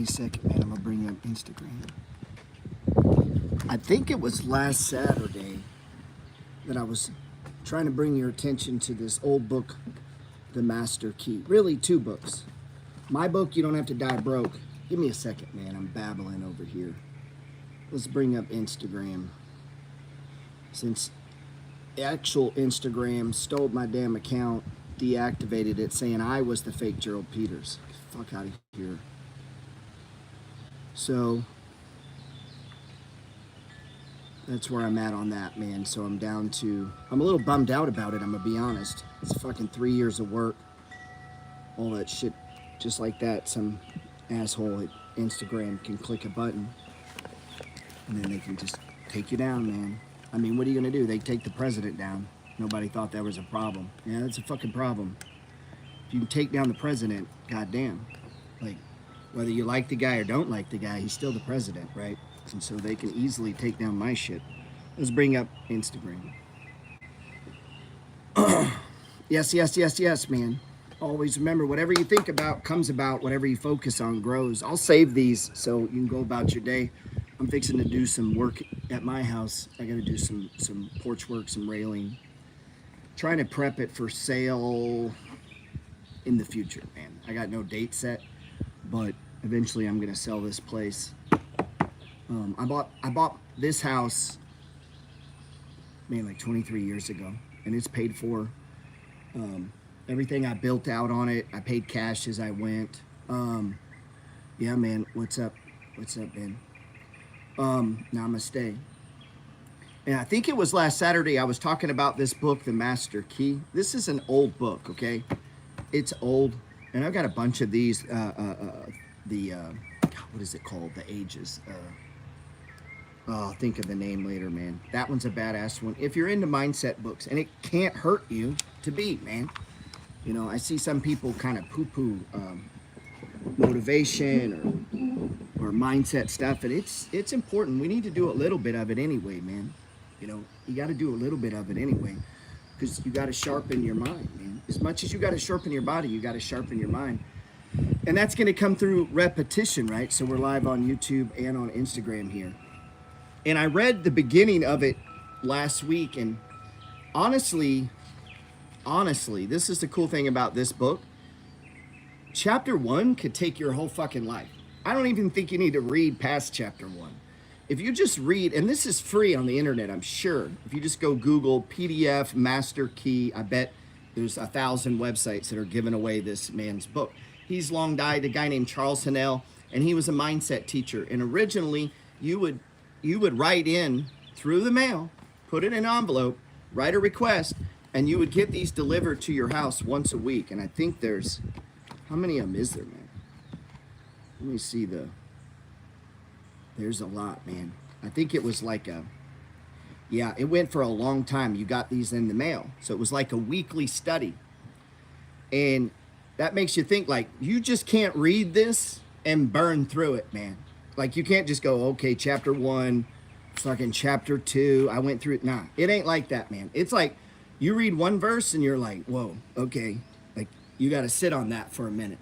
me a second, man. I'm gonna bring up Instagram. I think it was last Saturday that I was trying to bring your attention to this old book, The Master Key. Really, two books. My book, You Don't Have to Die Broke. Give me a second, man. I'm babbling over here. Let's bring up Instagram. Since actual Instagram stole my damn account, deactivated it, saying I was the fake Gerald Peters. Fuck out of here. So that's where I'm at on that, man. So I'm down to, I'm a little bummed out about it, I'm gonna be honest. It's fucking 3 years of work, all that shit, just like that. Some asshole at Instagram can click a button and then they can just take you down, man. I mean, what are you gonna do? They take the president down. Nobody thought that was a problem. Yeah, that's a fucking problem. If you can take down the president, goddamn. Like, whether you like the guy or don't like the guy, he's still the president, right? And so they can easily take down my shit. Let's bring up Instagram. Yes, man. Always remember, whatever you think about comes about. Whatever you focus on grows. I'll save these so you can go about your day. I'm fixing to do some work at my house. I got to do some porch work, some railing. Trying to prep it for sale in the future, man. I got no date set, but eventually I'm gonna sell this place. I bought this house, man, like 23 years ago, and it's paid for. Everything I built out on it, I paid cash as I went. Yeah, man, what's up? What's up, man? Namaste. And I think it was last Saturday I was talking about this book, The Master Key. This is an old book, okay? It's old, and I've got a bunch of these. What is it called? The Ages. I'll think of the name later, man. That one's a badass one. If you're into mindset books, and it can't hurt you to be, man. You know, I see some people kind of poo-poo motivation or mindset stuff, and it's important. We need to do a little bit of it anyway, man. You know, you got to do a little bit of it anyway, because you got to sharpen your mind, man. As much as you got to sharpen your body, you got to sharpen your mind. And that's going to come through repetition, right? So we're live on YouTube and on Instagram here. And I read the beginning of it last week, and honestly, this is the cool thing about this book. Chapter 1 could take your whole fucking life. I don't even think you need to read past chapter 1. If you just read, and this is free on the internet, I'm sure. If you just go Google PDF Master Key, I bet there's 1,000 websites that are giving away this man's book. He's long died, a guy named Charles Hannell, and he was a mindset teacher. And originally, you would write in through the mail, put it in an envelope, write a request, and you would get these delivered to your house once a week. And I think there's, how many of them is there, man? Let me see there's a lot, man. I think it was like it went for a long time. You got these in the mail. So it was like a weekly study. And that makes you think, like, you just can't read this and burn through it, man. Like, you can't just go, okay, chapter 1, fucking chapter 2, I went through it. Nah, it ain't like that, man. It's like you read one verse and you're like, whoa, okay. Like, you got to sit on that for a minute.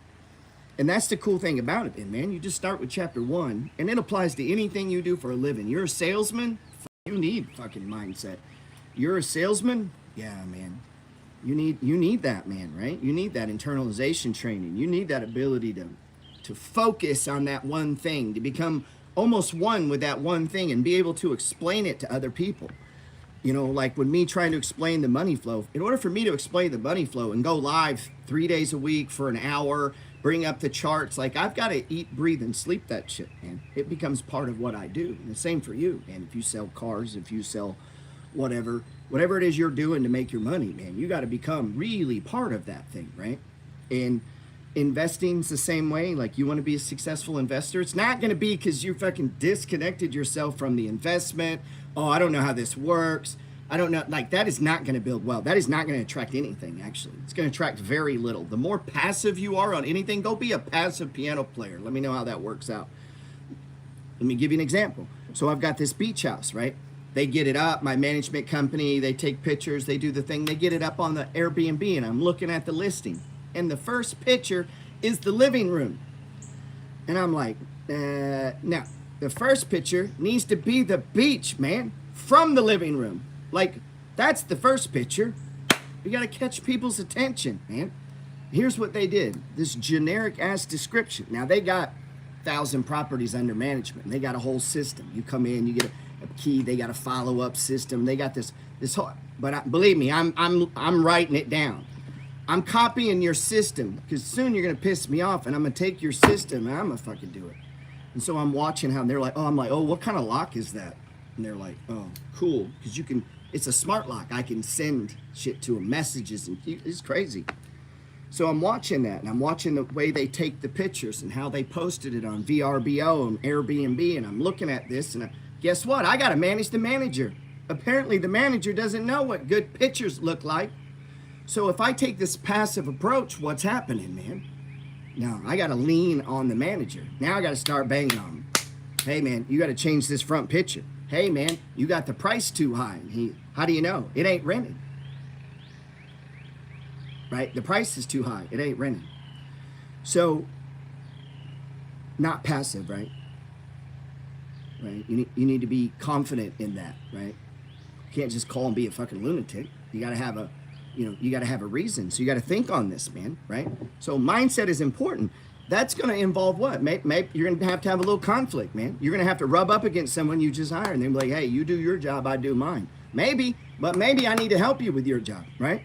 And that's the cool thing about it, then, man. You just start with chapter 1, and it applies to anything you do for a living. You're a salesman, you need fucking mindset. You're a salesman, yeah, man. You need that, man, right? You need that internalization training. You need that ability to focus on that one thing, to become almost one with that one thing and be able to explain it to other people. You know, like when me trying to explain the money flow, in order for me to explain the money flow and go live 3 days a week for an hour, bring up the charts, like, I've got to eat, breathe, and sleep that shit, man. It becomes part of what I do. And the same for you, man. If you sell cars, if you sell whatever it is you're doing to make your money, man, you got to become really part of that thing, right? And investing's the same way. Like, you want to be a successful investor, it's not going to be because you fucking disconnected yourself from the investment. Oh, I don't know how this works. I don't know. Like, that is not going to build wealth. That is not going to attract anything, actually. It's going to attract very little. The more passive you are on anything, go be a passive piano player. Let me know how that works out. Let me give you an example. So I've got this beach house, right? They get it up, my management company, they take pictures, they do the thing, they get it up on the Airbnb, and I'm looking at the listing. And the first picture is the living room. And I'm like, Now, the first picture needs to be the beach, man, from the living room. Like, that's the first picture. We got to catch people's attention, man. Here's what they did. This generic ass description. Now, they got 1,000 properties under management. They got a whole system. You come in, you get a key. They got a follow-up system. They got this whole. But believe me, I'm writing it down. I'm copying your system because soon you're gonna piss me off, and I'm gonna take your system and I'm gonna fucking do it. And so I'm watching how they're like, oh, I'm like, oh, what kind of lock is that? And they're like, oh, cool, because you can. It's a smart lock. I can send shit to them, messages, and it's crazy. So I'm watching that, and I'm watching the way they take the pictures and how they posted it on VRBO and Airbnb, and I'm looking at this, and guess what? I got to manage the manager. Apparently, the manager doesn't know what good pictures look like. So if I take this passive approach, what's happening, man? Now, I got to lean on the manager. Now I got to start banging on him. Hey, man, you got to change this front picture. Hey, man, you got the price too high. How do you know? It ain't rented. Right? The price is too high. It ain't rented. So, not passive, right? Right? You need to be confident in that, right? You can't just call and be a fucking lunatic. You got to have a, you got to have a reason. So you got to think on this, man, right? So mindset is important. That's going to involve what? Maybe you're going to have a little conflict, man. You're going to have to rub up against someone you just hired, and they're like, hey, you do your job, I do mine. Maybe, but maybe I need to help you with your job, right?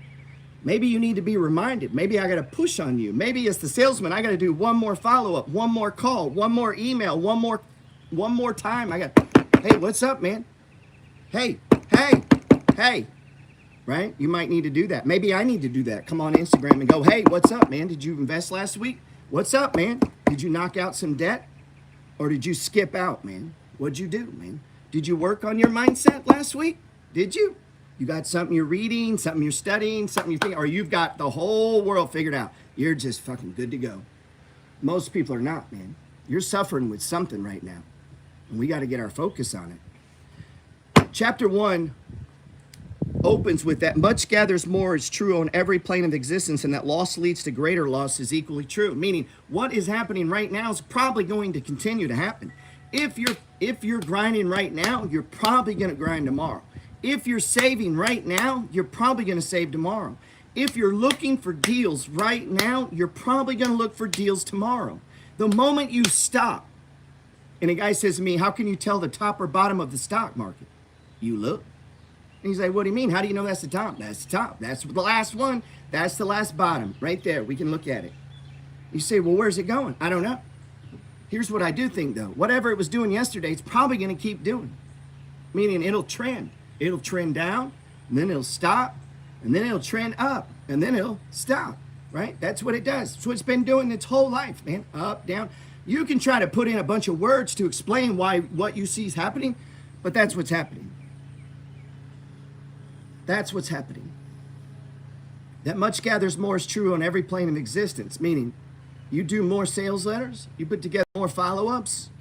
Maybe you need to be reminded. Maybe I got to push on you. Maybe as the salesman, I got to do one more follow-up, one more call, one more email, one more time. Hey, what's up, man? Hey, right? You might need to do that. Maybe I need to do that. Come on Instagram and go, hey, what's up, man? Did you invest last week? What's up, man? Did you knock out some debt? Or did you skip out, man? What'd you do, man? Did you work on your mindset last week? Did you? You got something you're reading, something you're studying, something you're thinking, or you've got the whole world figured out. You're just fucking good to go. Most people are not, man. You're suffering with something right now. And we got to get our focus on it. Chapter 1 opens with that much gathers more is true on every plane of existence, and that loss leads to greater loss is equally true. Meaning what is happening right now is probably going to continue to happen. If you're grinding right now, you're probably going to grind tomorrow. If you're saving right now, you're probably going to save tomorrow. If you're looking for deals right now, you're probably going to look for deals tomorrow. The moment you stop, and a guy says to me, how can you tell the top or bottom of the stock market? You look. And he's like, what do you mean? How do you know that's the top? That's the top. That's the last one. That's the last bottom. Right there. We can look at it. You say, well, where's it going? I don't know. Here's what I do think, though. Whatever it was doing yesterday, it's probably going to keep doing. Meaning it'll trend. It'll trend down, and then it'll stop, and then it'll trend up, and then it'll stop, right? That's what it does. That's what it's been doing its whole life, man. Up, down. You can try to put in a bunch of words to explain why what you see is happening, but that's what's happening. That's what's happening. That much gathers more is true on every plane of existence, meaning you do more sales letters, you put together more follow-ups,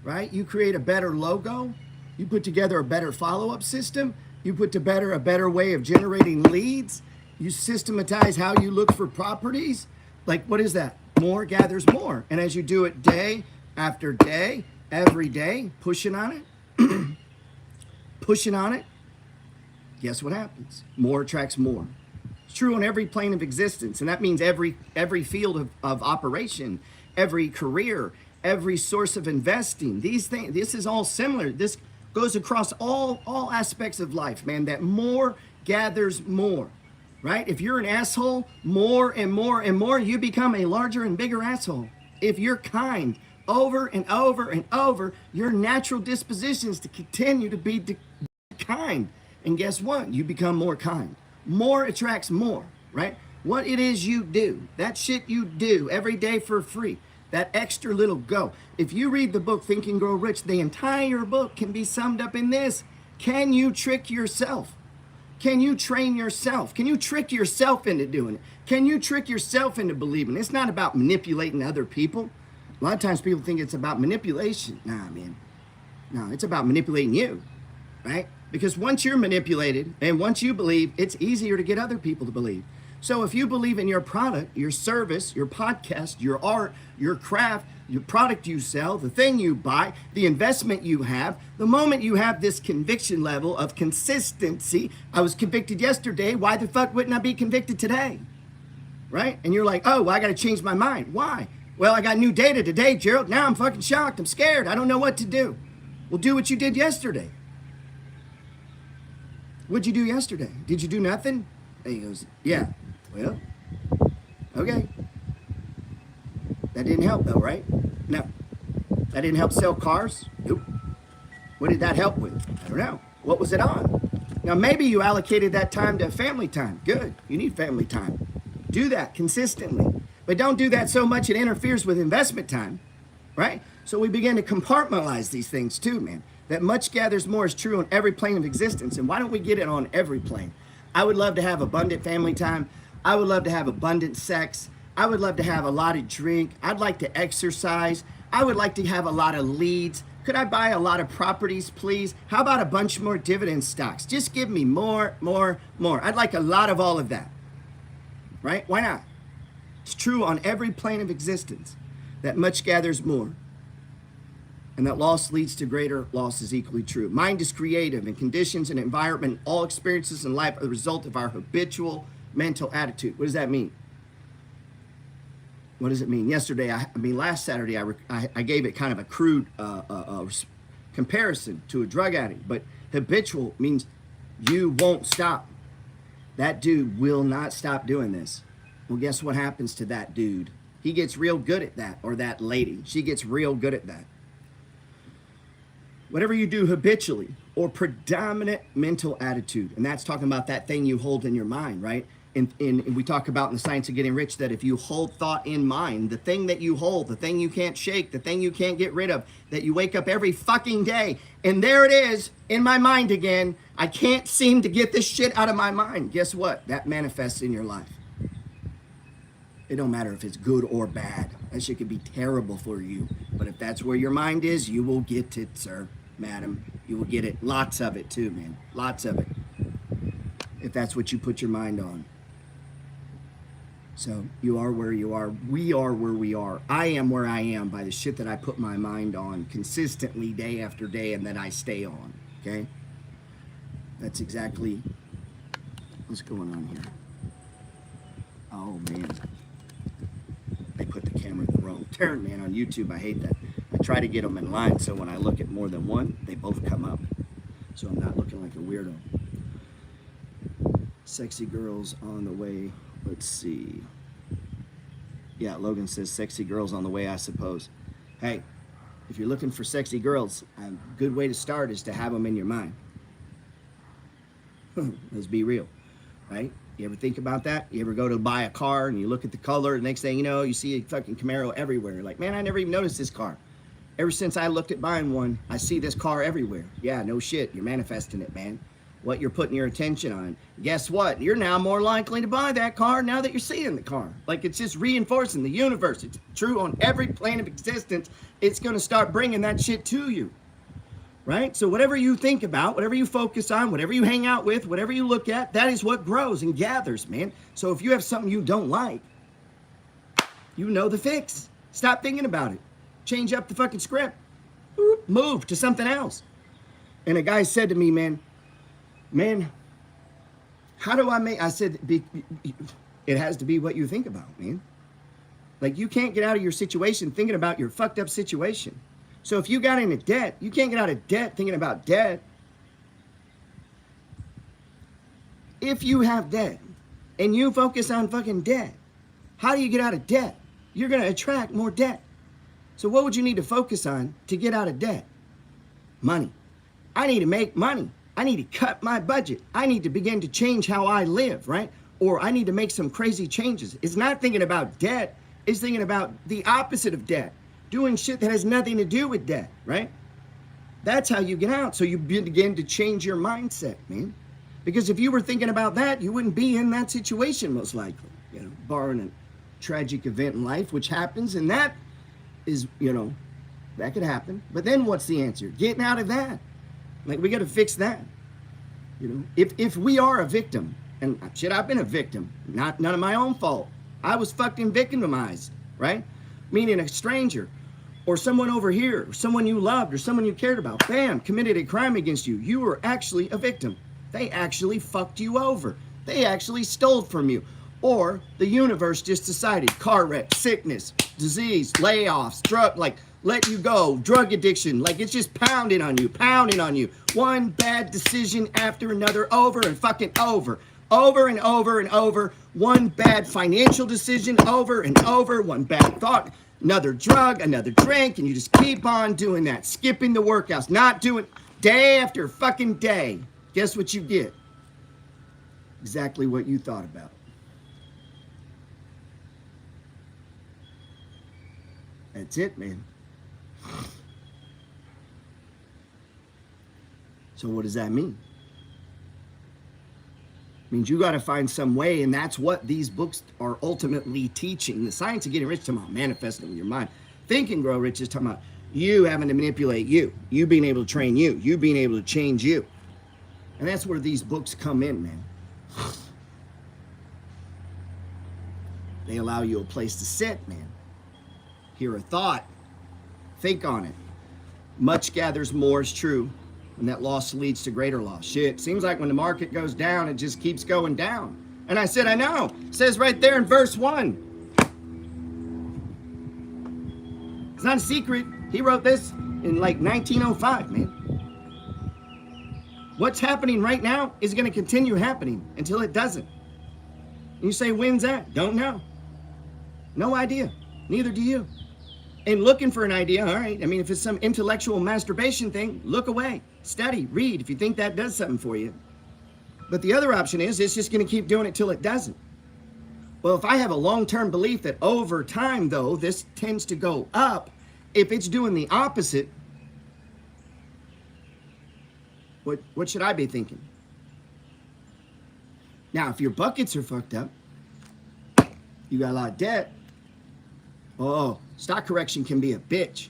right? You create a better logo, you put together a better follow-up system, you put together a better way of generating leads, you systematize how you look for properties. Like, what is that? More gathers more. And as you do it day after day, every day, pushing on it, guess what happens? More attracts more. It's true on every plane of existence, and that means every field of operation, every career, every source of investing. These things, this is all similar. This goes across all aspects of life, man, that more gathers more, right? If you're an asshole, more and more and more, you become a larger and bigger asshole. If you're kind, over and over and over, your natural disposition is to continue to be kind. And guess what? You become more kind. More attracts more, right? What it is you do, that shit you do every day for free, that extra little go. If you read the book Think and Grow Rich, the entire book can be summed up in this. Can you trick yourself? Can you train yourself? Can you trick yourself into doing it? Can you trick yourself into believing? It's not about manipulating other people. A lot of times people think it's about manipulation. Nah, man. No, it's about manipulating you, right? Because once you're manipulated and once you believe, it's easier to get other people to believe. So if you believe in your product, your service, your podcast, your art, your craft, your product you sell, the thing you buy, the investment you have, the moment you have this conviction level of consistency, I was convicted yesterday, why the fuck wouldn't I be convicted today? Right? And you're like, oh, well, I got to change my mind. Why? Well, I got new data today, Gerald. Now I'm fucking shocked. I'm scared. I don't know what to do. Well, do what you did yesterday. What'd you do yesterday? Did you do nothing? And he goes, yeah. Well, okay. That didn't help though, right? No. That didn't help sell cars? Nope. What did that help with? I don't know. What was it on? Now, maybe you allocated that time to family time. Good. You need family time. Do that consistently. But don't do that so much it interferes with investment time, right? So we begin to compartmentalize these things too, man. That much gathers more is true on every plane of existence. And why don't we get it on every plane? I would love to have abundant family time. I would love to have abundant sex. I would love to have a lot of drink. I'd like to exercise. I would like to have a lot of leads. Could I buy a lot of properties, please? How about a bunch more dividend stocks? Just give me more. I'd like a lot of all of that, right? Why not? It's true on every plane of existence that much gathers more. And that loss leads to greater loss is equally true. Mind is creative, and conditions and environment, all experiences in life are the result of our habitual mental attitude. What does that mean? What does it mean? Last Saturday, I gave it kind of a crude comparison to a drug addict, but habitual means you won't stop. That dude will not stop doing this. Well, guess what happens to that dude? He gets real good at that, or that lady. She gets real good at that. Whatever you do habitually or predominant mental attitude, and that's talking about that thing you hold in your mind, right? And we talk about in the science of getting rich that if you hold thought in mind, the thing that you hold, the thing you can't shake, the thing you can't get rid of, that you wake up every fucking day, and there it is in my mind again. I can't seem to get this shit out of my mind. Guess what? That manifests in your life. It don't matter if it's good or bad. That shit could be terrible for you. But if that's where your mind is, you will get it, sir, madam. You will get it. Lots of it too, man. Lots of it. If that's what you put your mind on. So you are where you are. We are where we are. I am where I am by the shit that I put my mind on consistently day after day and that I stay on. Okay? That's exactly what's going on here. Oh, man. They put the camera in the wrong turn, man, on YouTube. I hate that. I try to get them in line so when I look at more than one, they both come up. So I'm not looking like a weirdo. Sexy girls on the way. Let's see. Yeah, Logan says sexy girls on the way, I suppose. Hey, if you're looking for sexy girls, a good way to start is to have them in your mind. Let's be real, right? You ever think about that? You ever go to buy a car and you look at the color, and next thing you know, you see a fucking Camaro everywhere. You're like, man, I never even noticed this car. Ever since I looked at buying one, I see this car everywhere. Yeah, no shit. You're manifesting it, man. What you're putting your attention on. Guess what? You're now more likely to buy that car now that you're seeing the car. Like, it's just reinforcing the universe. It's true on every plane of existence. It's going to start bringing that shit to you. Right? So whatever you think about, whatever you focus on, whatever you hang out with, whatever you look at, that is what grows and gathers, man. So if you have something you don't like, you know the fix. Stop thinking about it. Change up the fucking script. Move to something else. And a guy said to me, man, how do I make, I said, it has to be what you think about, man. Like, you can't get out of your situation thinking about your fucked up situation. So if you got into debt, you can't get out of debt thinking about debt. If you have debt and you focus on fucking debt, how do you get out of debt? You're going to attract more debt. So what would you need to focus on to get out of debt? Money. I need to make money. I need to cut my budget. I need to begin to change how I live, right? Or I need to make some crazy changes. It's not thinking about debt. It's thinking about the opposite of debt. Doing shit that has nothing to do with debt, right? That's how you get out. So you begin to change your mindset, man. Because if you were thinking about that, you wouldn't be in that situation most likely. You know, barring a tragic event in life, which happens, and that is, you know, that could happen. But then what's the answer? Getting out of that. Like, we got to fix that. You know, if we are a victim And shit, I've been a victim. None of my own fault. I was fucking victimized, right? Meaning a stranger or someone over here, or someone you loved or someone you cared about, bam, committed a crime against you. You were actually a victim. They actually fucked you over. They actually stole from you. Or the universe just decided car wreck, sickness, disease, layoffs, drug, like let you go, drug addiction, like it's just pounding on you, pounding on you. One bad decision after another, over and fucking over. Over and over and over. One bad financial decision, over and over. One bad thought, another drug, another drink, and you just keep on doing that. Skipping the workouts, not doing day after fucking day. Guess what you get? Exactly what you thought about. That's it, man. So what does that mean? It means you got to find some way, and that's what these books are ultimately teaching. The Science of Getting Rich is talking about manifesting with your mind. Think and Grow Rich is talking about you having to manipulate you being able to train you being able to change you. And that's where these books come in, man. They allow you a place to sit, man. Hear a thought. Think on it. Much gathers more is true, and that loss leads to greater loss. Shit, seems like when the market goes down, it just keeps going down. And I said, I know. It says right there in verse 1. It's not a secret. He wrote this in like 1905, man. What's happening right now is going to continue happening until it doesn't. You say, when's that? Don't know. No idea. Neither do you. And looking for an idea, all right. I mean, if it's some intellectual masturbation thing, look away. Study, read, if you think that does something for you. But the other option is it's just going to keep doing it till it doesn't. Well, if I have a long-term belief that over time, though, this tends to go up, if it's doing the opposite, what should I be thinking? Now, if your buckets are fucked up, you got a lot of debt, oh, stock correction can be a bitch.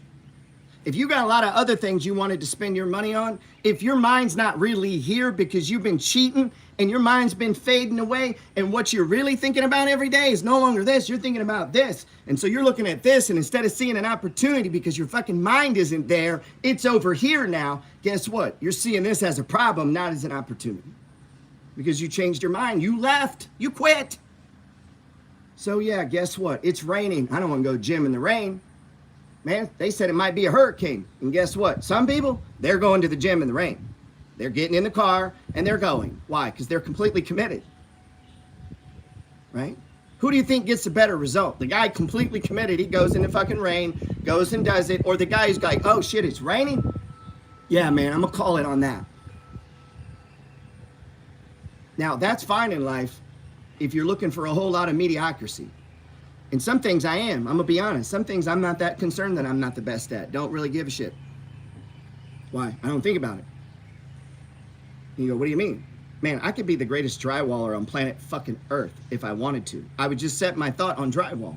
If you got a lot of other things you wanted to spend your money on, if your mind's not really here because you've been cheating and your mind's been fading away and what you're really thinking about every day is no longer this, you're thinking about this. And so you're looking at this, and instead of seeing an opportunity because your fucking mind isn't there, it's over here now. Guess what? You're seeing this as a problem, not as an opportunity. Because you changed your mind. You left. You quit. So yeah, guess what? It's raining. I don't want to go gym in the rain. Man, they said it might be a hurricane. And guess what? Some people, they're going to the gym in the rain. They're getting in the car and they're going. Why? Because they're completely committed. Right? Who do you think gets a better result? The guy completely committed, he goes in the fucking rain, goes and does it, or the guy who's like, oh shit, it's raining? Yeah, man, I'm gonna call it on that. Now, that's fine in life if you're looking for a whole lot of mediocrity. And some things I am, I'm gonna be honest. Some things I'm not that concerned that I'm not the best at. Don't really give a shit. Why? I don't think about it. You go, what do you mean? Man, I could be the greatest drywaller on planet fucking Earth if I wanted to. I would just set my thought on drywall.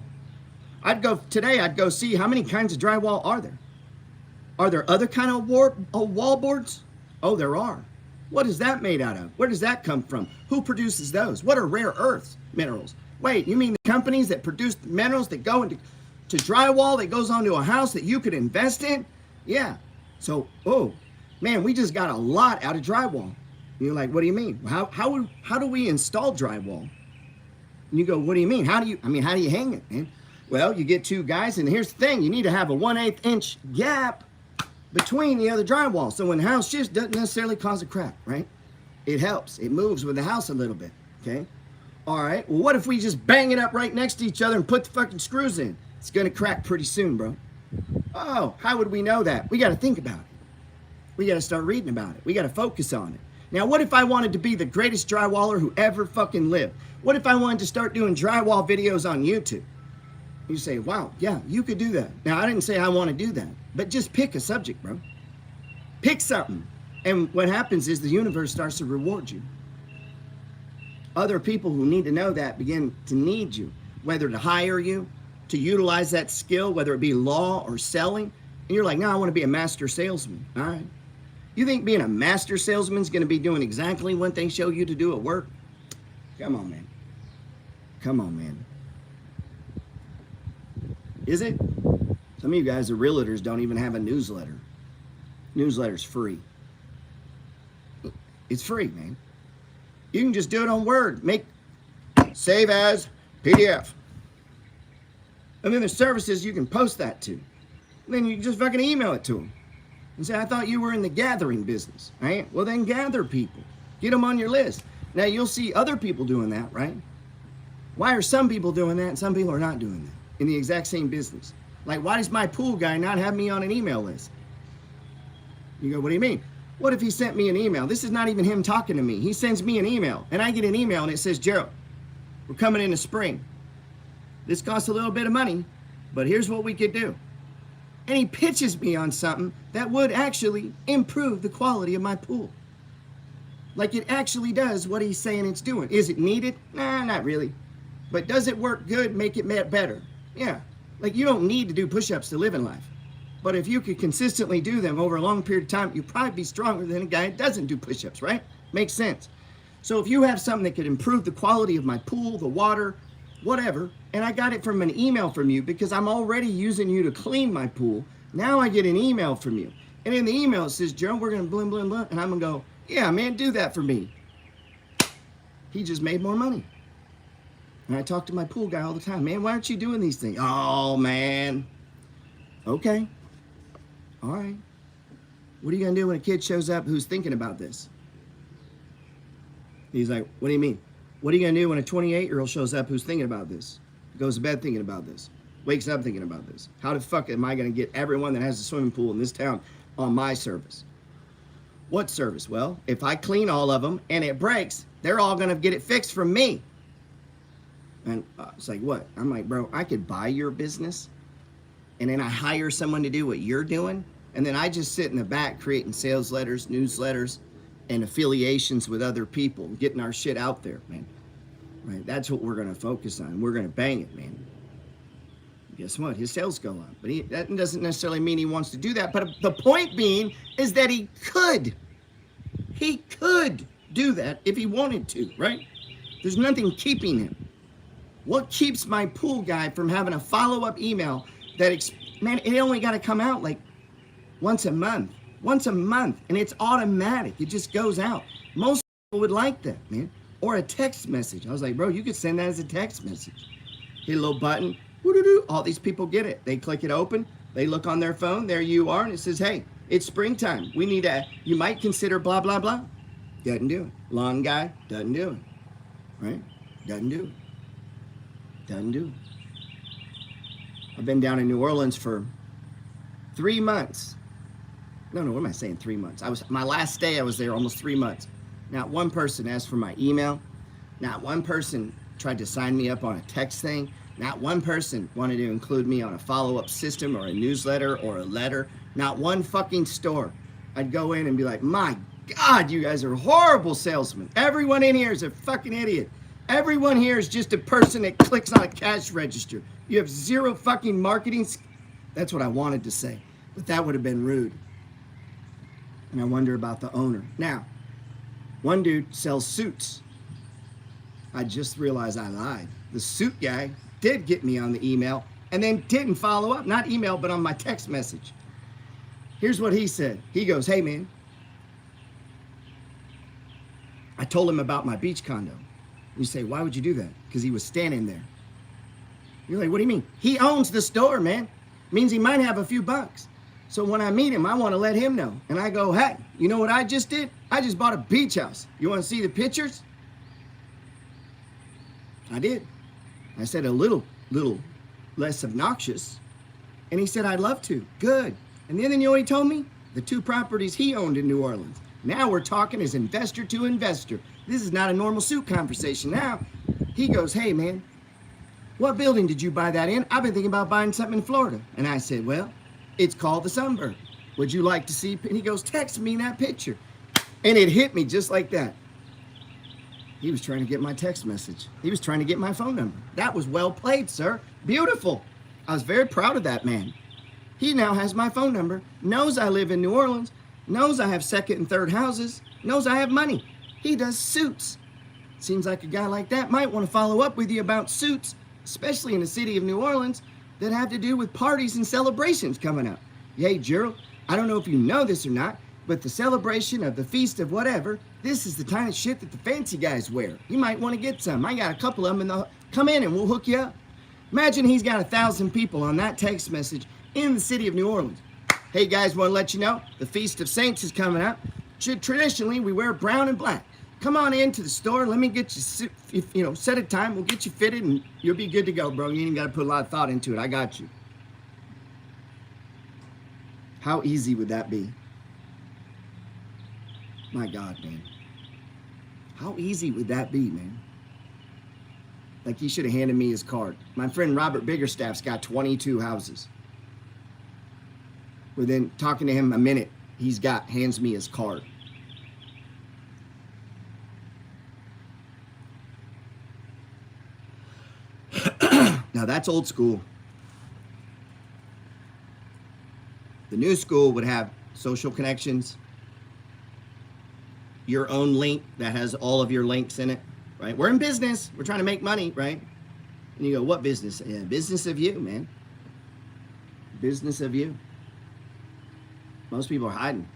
I'd go see how many kinds of drywall are there. Are there other kind of wall boards? Oh, there are. What is that made out of? Where does that come from? Who produces those? What are rare earth minerals? Wait, you mean the companies that produce minerals that go into drywall that goes onto a house that you could invest in? Yeah. So, oh, man, we just got a lot out of drywall. You're like, what do you mean? How do we install drywall? And you go, what do you mean? How do you hang it, man? Well, you get two guys, and here's the thing. You need to have a 1/8 inch gap between the other drywall. So when the house shifts, doesn't necessarily cause a crack, right? It helps. It moves with the house a little bit, okay? All right, well, what if we just bang it up right next to each other and put the fucking screws in? It's gonna crack pretty soon, bro. Oh, how would we know that? We gotta think about it. We gotta start reading about it. We gotta focus on it. Now, what if I wanted to be the greatest drywaller who ever fucking lived? What if I wanted to start doing drywall videos on YouTube? You say, wow, yeah, you could do that. Now, I didn't say I want to do that, but just pick a subject, bro. Pick something. And what happens is the universe starts to reward you. Other people who need to know that begin to need you, whether to hire you, to utilize that skill, whether it be law or selling. And you're like, no, I want to be a master salesman. All right. You think being a master salesman is going to be doing exactly what they show you to do at work? Come on, man. Come on, man. Is it? Some of you guys, the realtors, don't even have a newsletter. Newsletter's free. It's free, man. You can just do it on Word. Save as PDF. And then there's services you can post that to. And then you just fucking email it to them. And say, I thought you were in the gathering business, right? Well, then gather people. Get them on your list. Now, you'll see other people doing that, right? Why are some people doing that and some people are not doing that in the exact same business? Like, why does my pool guy not have me on an email list? You go, what do you mean? What if he sent me an email? This is not even him talking to me. He sends me an email, and I get an email, and it says, Gerald, we're coming in the spring. This costs a little bit of money, but here's what we could do. And he pitches me on something that would actually improve the quality of my pool. Like it actually does what he's saying it's doing. Is it needed? Nah, not really. But does it work good, make it better? Yeah. Like you don't need to do push-ups to live in life. But if you could consistently do them over a long period of time, you'd probably be stronger than a guy that doesn't do push-ups, right? Makes sense. So if you have something that could improve the quality of my pool, the water, whatever, and I got it from an email from you because I'm already using you to clean my pool, now I get an email from you. And in the email it says, Joe, we're going to blah, blah, blah. And I'm going to go, yeah, man, do that for me. He just made more money. And I talk to my pool guy all the time. Man, why aren't you doing these things? Oh, man. Okay. All right. What are you going to do when a kid shows up who's thinking about this? He's like, what do you mean? What are you going to do when a 28-year-old shows up who's thinking about this? Goes to bed thinking about this. Wakes up thinking about this. How the fuck am I going to get everyone that has a swimming pool in this town on my service? What service? Well, if I clean all of them and it breaks, they're all going to get it fixed from me. And it's like, what? I'm like, bro, I could buy your business and then I hire someone to do what you're doing. And then I just sit in the back creating sales letters, newsletters, and affiliations with other people, getting our shit out there, man. Right? That's what we're going to focus on. We're going to bang it, man. Guess what? His sales go up. But that doesn't necessarily mean he wants to do that. But the point being is that he could. He could do that if he wanted to, right? There's nothing keeping him. What keeps my pool guy from having a follow-up email that, man, it only got to come out like once a month, and it's automatic. It just goes out. Most people would like that, man. Or a text message. I was like, bro, you could send that as a text message. Hit a little button. Woo-doo-doo. All these people get it. They click it open. They look on their phone. There you are. And it says, hey, it's springtime. We need to, you might consider blah, blah, blah. Doesn't do it. Lawn guy, doesn't do it. Right? Doesn't do it. Doesn't do it. I've been down in New Orleans for 3 months. No, what am I saying? 3 months. My last stay, I was there almost 3 months. Not one person asked for my email. Not one person tried to sign me up on a text thing. Not one person wanted to include me on a follow-up system or a newsletter or a letter. Not one fucking store. I'd go in and be like, my God, you guys are horrible salesmen. Everyone in here is a fucking idiot. Everyone here is just a person that clicks on a cash register. You have zero fucking marketing. That's what I wanted to say, but that would have been rude. And I wonder about the owner. Now, one dude sells suits. I just realized I lied. The suit guy did get me on the email and then didn't follow up. Not email, but on my text message. Here's what he said. He goes, hey, man. I told him about my beach condo. You say, why would you do that? Because he was standing there. You're like, what do you mean? He owns the store, man. Means he might have a few bucks. So when I meet him, I want to let him know. And I go, hey, you know what I just did? I just bought a beach house. You want to see the pictures? I did. I said a little less obnoxious. And he said, I'd love to. Good. And then you know what he told me? The 2 properties he owned in New Orleans. Now we're talking as investor to investor. This is not a normal suit conversation. Now he goes, hey, man, what building did you buy that in? I've been thinking about buying something in Florida. And I said, well, it's called the Sunbird. Would you like to see? And he goes, text me that picture. And it hit me just like that. He was trying to get my text message. He was trying to get my phone number. That was well played, sir. Beautiful. I was very proud of that man. He now has my phone number, knows I live in New Orleans, knows I have second and third houses, knows I have money. He does suits. Seems like a guy like that might want to follow up with you about suits, especially in the city of New Orleans, that have to do with parties and celebrations coming up. Hey, Gerald, I don't know if you know this or not, but the celebration of the feast of whatever, this is the kind of shit that the fancy guys wear. You might want to get some. I got a couple of them, come in and we'll hook you up. Imagine he's got 1,000 people on that text message in the city of New Orleans. Hey guys, want to let you know, the Feast of Saints is coming up. Traditionally, we wear brown and black. Come on into the store. Let me get you, set a time. We'll get you fitted and you'll be good to go, bro. You ain't got to put a lot of thought into it. I got you. How easy would that be? My God, man. How easy would that be, man? Like, he should have handed me his card. My friend Robert Biggerstaff's got 22 houses. Within talking to him a minute, hands me his card. Now that's old school. The new school would have social connections, your own link that has all of your links in it, right? We're in business. We're trying to make money, right? And you go, what business? Yeah, business of you, man. Business of you. Most people are hiding.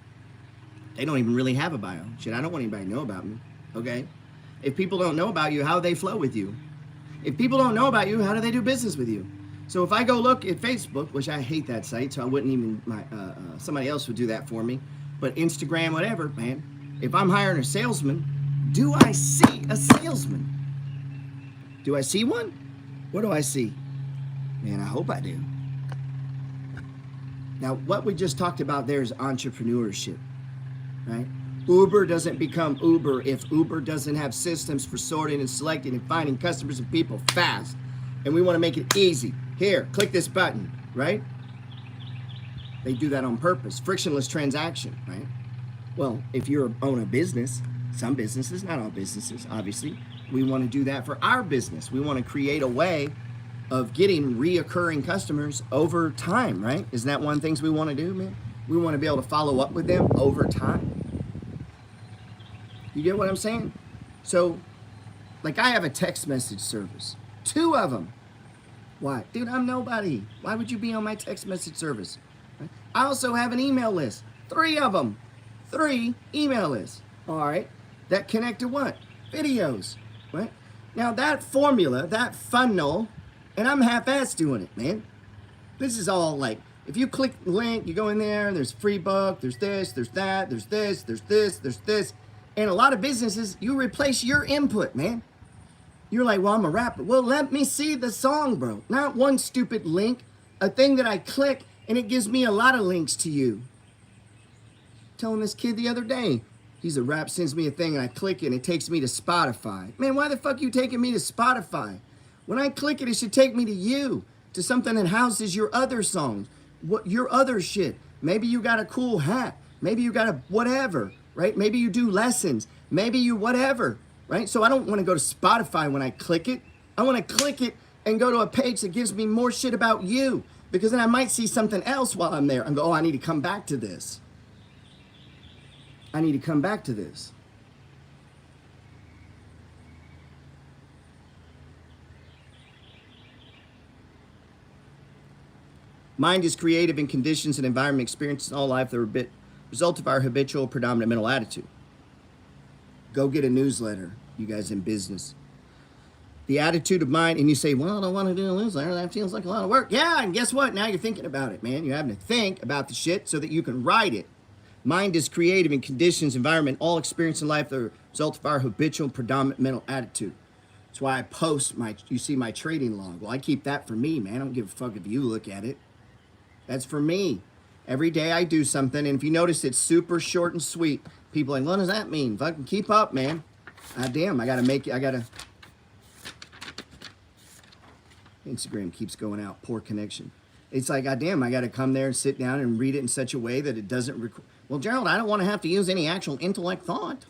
They don't even really have a bio. Shit, I don't want anybody to know about me, okay? If people don't know about you, how do they flow with you? If people don't know about you, how do they do business with you? So if I go look at Facebook, which I hate that site, so I wouldn't even, somebody else would do that for me. But Instagram, whatever, man. If I'm hiring a salesman, do I see a salesman? Do I see one? What do I see? Man, I hope I do. Now, what we just talked about there is entrepreneurship, right? Uber doesn't become Uber if Uber doesn't have systems for sorting and selecting and finding customers and people fast. And we want to make it easy. Here, click this button, right? They do that on purpose. Frictionless transaction, right? Well, if you own a business, some businesses, not all businesses, obviously, we want to do that for our business. We want to create a way of getting reoccurring customers over time, right? Isn't that one of the things we want to do, man? We want to be able to follow up with them over time. You get what I'm saying? So, like, I have a text message service. 2 of them. Why? Dude, I'm nobody. Why would you be on my text message service? I also have an email list. 3 of them. 3 email lists. All right. That connect to what? Videos. Right? Now, that formula, that funnel, and I'm half-assed doing it, man. This is all like, if you click the link, you go in there, there's free book, there's this, there's that, there's this, there's this, there's this. And a lot of businesses, you replace your input, man. You're like, well, I'm a rapper. Well, let me see the song, bro. Not one stupid link, a thing that I click, and it gives me a lot of links to you. Telling this kid the other day, he's a rap, sends me a thing, and I click it, and it takes me to Spotify. Man, why the fuck are you taking me to Spotify? When I click it, it should take me to you, to something that houses your other songs, your other shit. Maybe you got a cool hat. Maybe you got a whatever. Right? Maybe you do lessons. Maybe you whatever, right? So I don't want to go to Spotify when I click it. I want to click it and go to a page that gives me more shit about you, because then I might see something else while I'm there and go, oh, I need to come back to this. I need to come back to this. Mind is creative in conditions and environment experiences in all life that are a result of our habitual predominant mental attitude. Go get a newsletter, you guys in business. The attitude of mind, and you say, well, I don't want to do a newsletter. That feels like a lot of work. Yeah, and guess what? Now you're thinking about it, man. You're having to think about the shit so that you can write it. Mind is creative in conditions, environment, all experience in life that are a result of our habitual predominant mental attitude. That's why I post you see my trading log. Well, I keep that for me, man. I don't give a fuck if you look at it. That's for me. Every day I do something, and if you notice, it's super short and sweet. People are like, what does that mean? Fucking keep up, man. Damn, Instagram keeps going out. Poor connection. It's like, goddamn, I got to come there and sit down and read it in such a way that it doesn't well, Gerald, I don't want to have to use any actual intellect thought.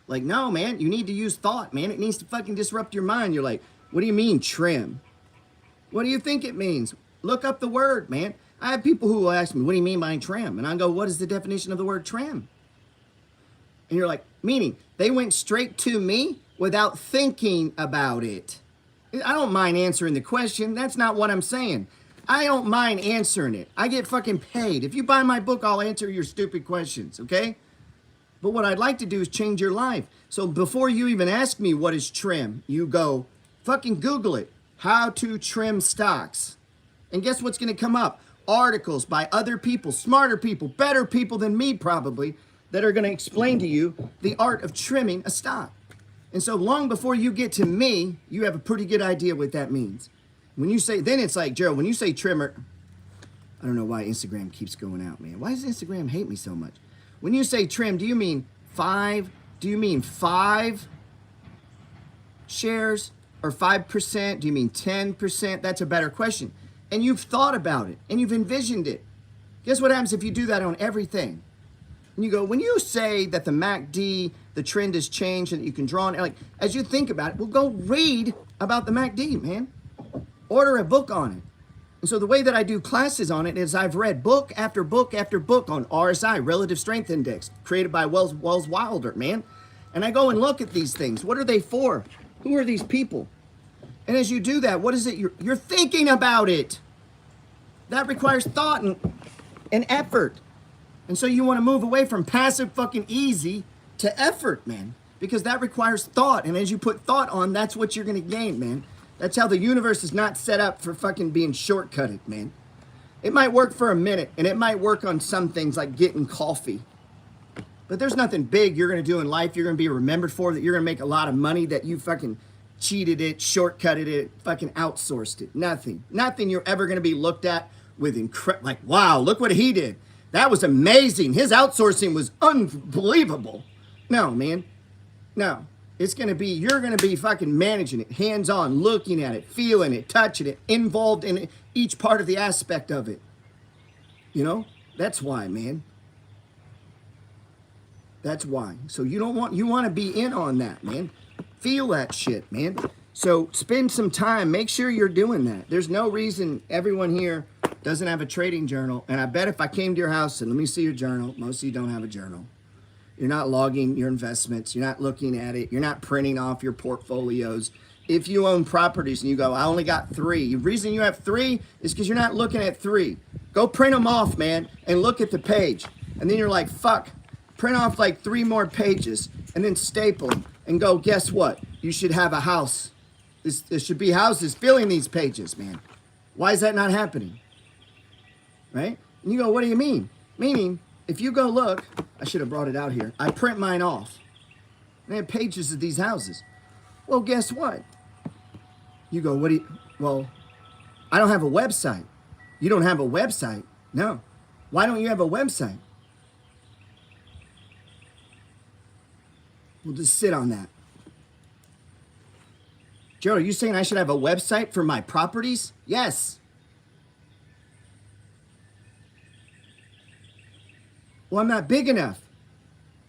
Like, no, man, you need to use thought, man. It needs to fucking disrupt your mind. You're like, what do you mean trim? What do you think it means? Look up the word, man. I have people who will ask me, what do you mean by trim? And I go, what is the definition of the word trim? And you're like, meaning, they went straight to me without thinking about it. I don't mind answering the question. That's not what I'm saying. I don't mind answering it. I get fucking paid. If you buy my book, I'll answer your stupid questions, okay? But what I'd like to do is change your life. So before you even ask me what is trim, you go fucking Google it. How to trim stocks. And guess what's going to come up? Articles by other people, smarter people, better people than me probably, that are going to explain to you the art of trimming a stock. And so long before you get to me, you have a pretty good idea what that means. When you say, then it's like, Gerald, when you say trimmer, I don't know why Instagram keeps going out, man. Why does Instagram hate me so much? When you say trim, do you mean 5? Do you mean 5 shares or 5%? Do you mean 10%? That's a better question. And you've thought about it and you've envisioned it. Guess what happens if you do that on everything? And you go, when you say that the MACD, the trend has changed and that you can draw on, like, as you think about it, well, go read about the MACD, man. Order a book on it. And so the way that I do classes on it is I've read book after book after book on RSI, Relative Strength Index, created by Wells Wilder, man. And I go and look at these things. What are they for? Who are these people? And as you do that, what is it? You're thinking about it. That requires thought and effort. And so you want to move away from passive fucking easy to effort, man. Because that requires thought. And as you put thought on, that's what you're going to gain, man. That's how the universe is not set up for fucking being shortcutted, man. It might work for a minute, and it might work on some things like getting coffee. But there's nothing big you're going to do in life you're going to be remembered for, that you're going to make a lot of money, that you fucking cheated it, shortcutted it, fucking outsourced it. Nothing. Nothing you're ever going to be looked at with like, wow, look what he did. That was amazing. His outsourcing was unbelievable. No, man. No. It's going to be, you're going to be fucking managing it, hands-on, looking at it, feeling it, touching it, involved in each part of the aspect of it. You know? That's why, man. That's why. So you want to be in on that, man. Feel that shit, man. So spend some time. Make sure you're doing that. There's no reason everyone here doesn't have a trading journal. And I bet if I came to your house and let me see your journal, most of you don't have a journal. You're not logging your investments. You're not looking at it. You're not printing off your portfolios. If you own properties and you go, I only got 3. The reason you have 3 is because you're not looking at 3. Go print them off, man, and look at the page. And then you're like, fuck, print off like 3 more pages and then staple them and go, guess what? You should have a house. There should be houses filling these pages, man. Why is that not happening? Right? And you go, what do you mean? Meaning, if you go look, I should have brought it out here. I print mine off. They have pages of these houses. Well, guess what? You go, what do you, well, I don't have a website. You don't have a website? No. Why don't you have a website? We'll just sit on that. Joe, are you saying I should have a website for my properties? Yes. Well, I'm not big enough.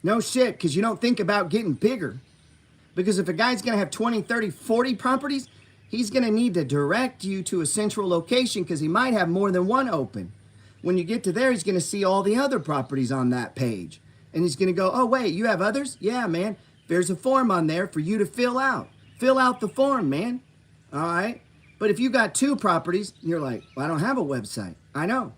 No shit, because you don't think about getting bigger. Because if a guy's going to have 20, 30, 40 properties, he's going to need to direct you to a central location because he might have more than one open. When you get to there, he's going to see all the other properties on that page. And he's going to go, oh, wait, you have others? Yeah, man. There's a form on there for you to fill out. Fill out the form, man. All right? But if you got 2 properties, you're like, well, I don't have a website. I know.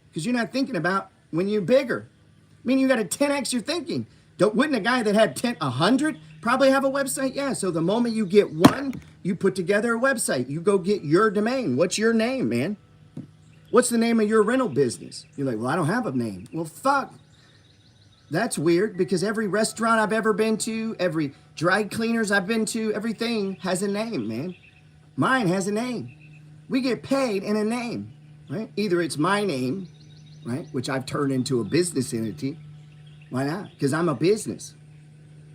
Because you're not thinking about when you're bigger. I mean, you got to 10x your thinking. Wouldn't a guy that had 100 probably have a website? Yeah, so the moment you get one, you put together a website. You go get your domain. What's your name, man? What's the name of your rental business? You're like, well, I don't have a name. Well, fuck. That's weird because every restaurant I've ever been to, every dry cleaners I've been to, everything has a name, man. Mine has a name. We get paid in a name, right? Either it's my name, right, which I've turned into a business entity. Why not? Because I'm a business.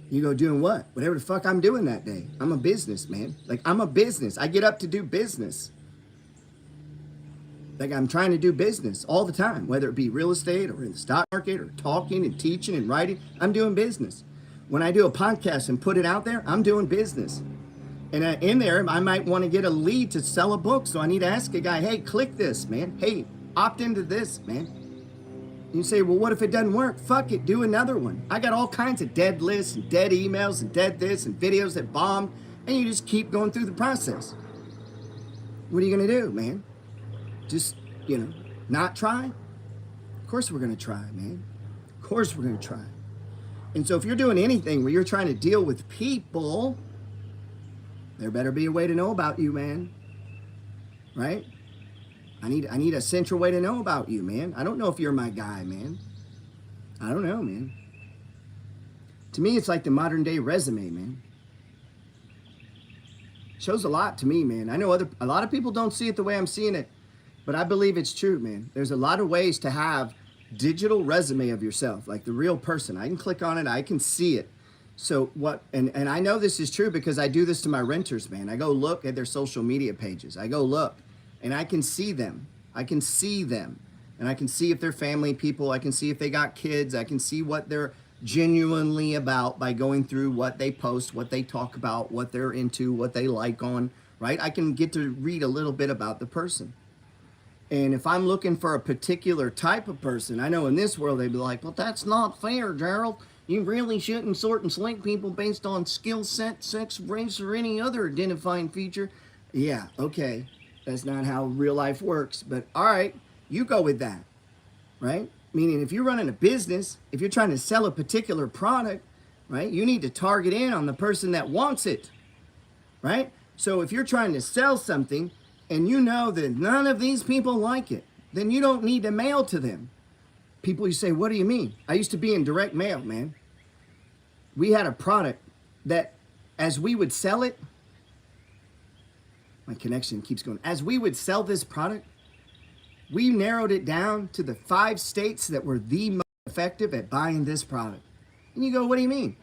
You go, doing what? Whatever the fuck I'm doing that day. I'm a business, man. Like, I'm a business. I get up to do business. Like, I'm trying to do business all the time, whether it be real estate or in the stock market or talking and teaching and writing. I'm doing business. When I do a podcast and put it out there, I'm doing business. And in there, I might want to get a lead to sell a book. So I need to ask a guy, hey, click this, man. Hey, opt into this, man. You say, well, what if it doesn't work? Fuck it, do another one. I got all kinds of dead lists and dead emails and dead this and videos that bombed, and you just keep going through the process. What are you going to do, man? Just, not try? Of course we're going to try, man. Of course we're going to try. And so if you're doing anything where you're trying to deal with people, there better be a way to know about you, man. Right? I need a central way to know about you, man. I don't know if you're my guy, man. I don't know, man. To me, it's like the modern day resume, man. Shows a lot to me, man. I know a lot of people don't see it the way I'm seeing it, but I believe it's true, man. There's a lot of ways to have digital resume of yourself, like the real person. I can click on it, I can see it. So what, and I know this is true because I do this to my renters, man. I go look at their social media pages. I go look. And I can see them. I can see them. And I can see if they're family people. I can see if they got kids. I can see what they're genuinely about by going through what they post, what they talk about, what they're into, what they like on, right? I can get to read a little bit about the person. And if I'm looking for a particular type of person, I know in this world they'd be like, well, that's not fair, Gerald. You really shouldn't sort and select people based on skill set, sex, race, or any other identifying feature. Yeah, okay. That's not how real life works, but all right, you go with that, right? Meaning if you're running a business, if you're trying to sell a particular product, right, you need to target in on the person that wants it, right? So if you're trying to sell something and you know that none of these people like it, then you don't need to mail to them. People, you say, what do you mean? I used to be in direct mail, man. We had a product that as we would sell it, my connection keeps going. As we would sell this product, we narrowed it down to the 5 states that were the most effective at buying this product. And you go, what do you mean?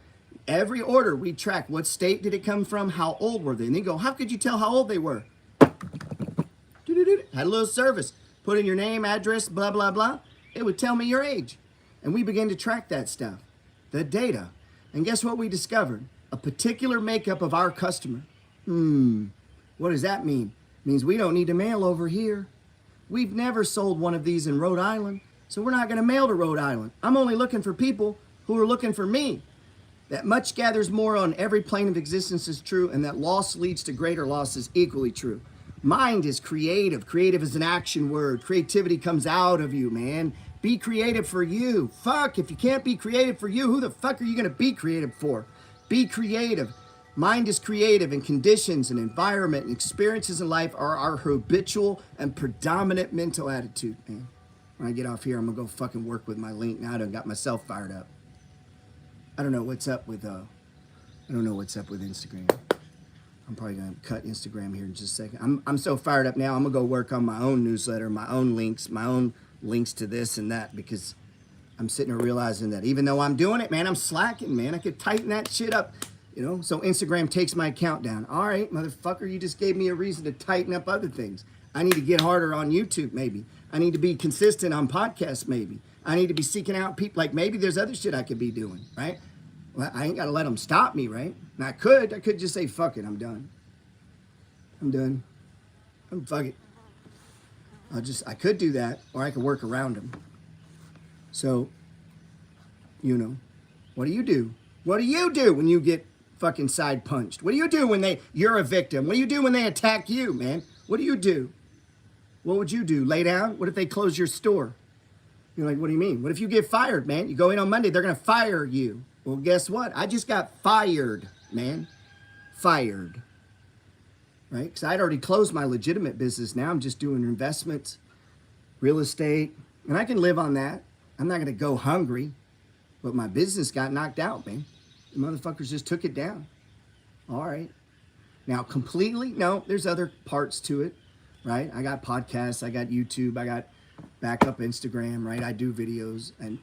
Every order we track, what state did it come from? How old were they? And they go, how could you tell how old they were? Had a little service. Put in your name, address, blah, blah, blah. It would tell me your age. And we began to track that stuff, the data. And guess what we discovered? A particular makeup of our customer. What does that mean? It means we don't need to mail over here. We've never sold one of these in Rhode Island, so we're not going to mail to Rhode Island. I'm only looking for people who are looking for me. That much gathers more on every plane of existence is true, and that loss leads to greater loss is equally true. Mind is creative. Creative is an action word. Creativity comes out of you, man. Be creative for you. Fuck, if you can't be creative for you, who the fuck are you going to be creative for? Be creative. Mind is creative, and conditions and environment and experiences in life are our habitual and predominant mental attitude, man. When I get off here, I'm going to go fucking work with my link. Now I done got myself fired up. I don't know what's up with Instagram. I'm probably going to cut Instagram here in just a second. I'm so fired up now. I'm going to go work on my own newsletter, my own links to this and that, because I'm sitting there realizing that even though I'm doing it, man, I'm slacking, man. I could tighten that shit up. So Instagram takes my account down. All right, motherfucker, you just gave me a reason to tighten up other things. I need to get harder on YouTube, maybe. I need to be consistent on podcasts, maybe. I need to be seeking out people. Like, maybe there's other shit I could be doing, right? Well, I ain't got to let them stop me, right? And I could just say, fuck it, I'm done. Fuck it. I could do that, or I could work around them. So, what do you do? What do you do when you get fucking side punched? What do you do when you're a victim? What do you do when they attack you, man? What do you do? What would you do? Lay down? What if they close your store? You're like, what do you mean? What if you get fired, man? You go in on Monday, they're going to fire you. Well, guess what? I just got fired, man. Fired. Right? Because I'd already closed my legitimate business. Now I'm just doing investments, real estate, and I can live on that. I'm not going to go hungry, but my business got knocked out, man. The motherfuckers just took it down. All right. Now, completely, no, there's other parts to it, right? I got podcasts, I got YouTube, I got backup Instagram, right? I do videos and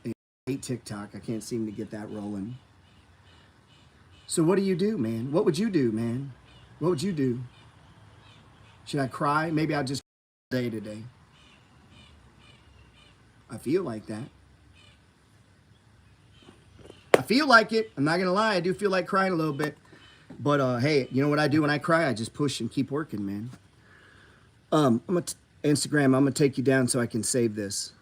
TikTok. I can't seem to get that rolling. So what do you do, man? What would you do, man? What would you do? Should I cry? Maybe I'll just day today. I feel like that. I feel like it. I'm not going to lie. I do feel like crying a little bit. But, hey, you know what I do when I cry? I just push and keep working, man. Instagram, I'm going to take you down so I can save this.